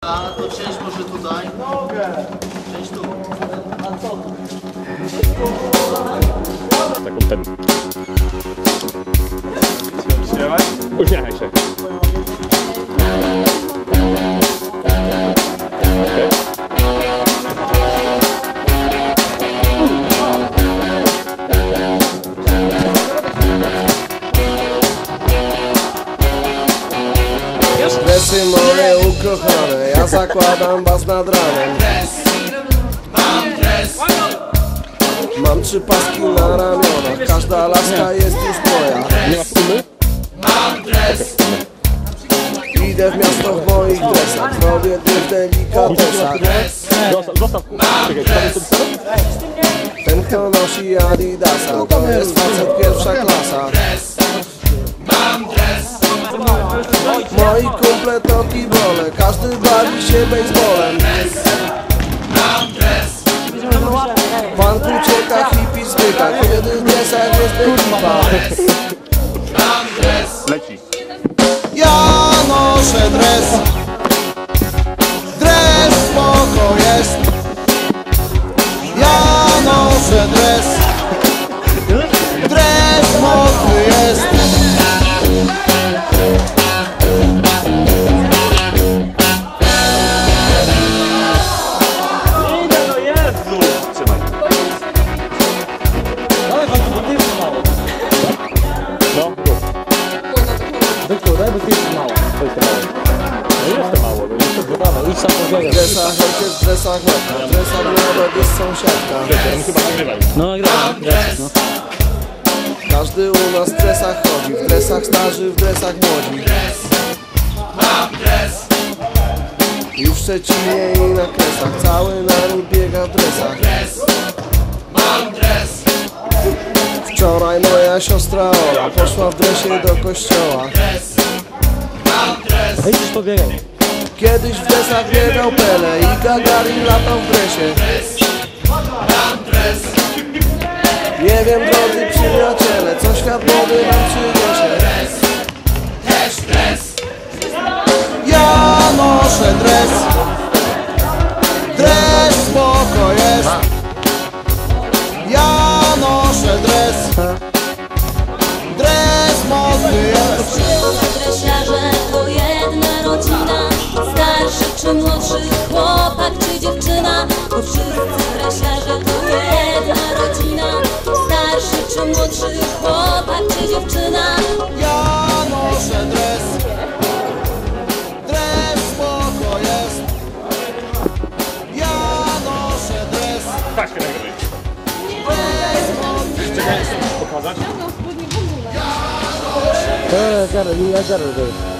A to część może tutaj? Część tu. A co tu? Taką ten. Uśmiechaj się. Dresy moje ukochane, ja zakładam was nad ranem. Mam 3 paski na ramionach, każda laska jest już moja. Nie ma sumy? Idę w miasto w moich dresach, robię tych delikatesach. Zostaw, czekaj, co to Ten kto nosi Adidasa, to jest facet pierwsza klasa. Moi kumple to kibole, każdy bawi się baseballem. Pan ucieka, hippie zbyka, kiedy w dresach jest ekipa. leci? Ja noszę dres, dres spoko jest. Ja noszę dres, dres mokry jest. W dresach ojciec, w dresach matka, w dresach nawet jest sąsiadka. No nagrywam. No. Każdy u nas w dresach chodzi, w dresach starzy, w dresach młodzi. I w Szczecinie i na Kresach, cały naród biega w dresach. Wczoraj moja siostra Ola poszła w dresie do kościoła. Idź pobiegaj. Kiedyś w dresach biegał Pele i Gagarin latał w dresie. Nie wiem, drodzy przyjaciele, co świat młody nam przyniesie. Ja noszę dres, dres spoko jest. Ja noszę dres, dres mokry jest. Dresiarze to jedna rodzina, starszy czy młodszy chłopak czy dziewczyna, bo wszyscy dresiarze to jedna rodzina, starszy czy młodszy chłopak czy dziewczyna. Ja noszę dres, dres spoko jest. Ja noszę dres, Taśkę nagrywaj. dres mokry jest. Pokazać? Ja noszę dres.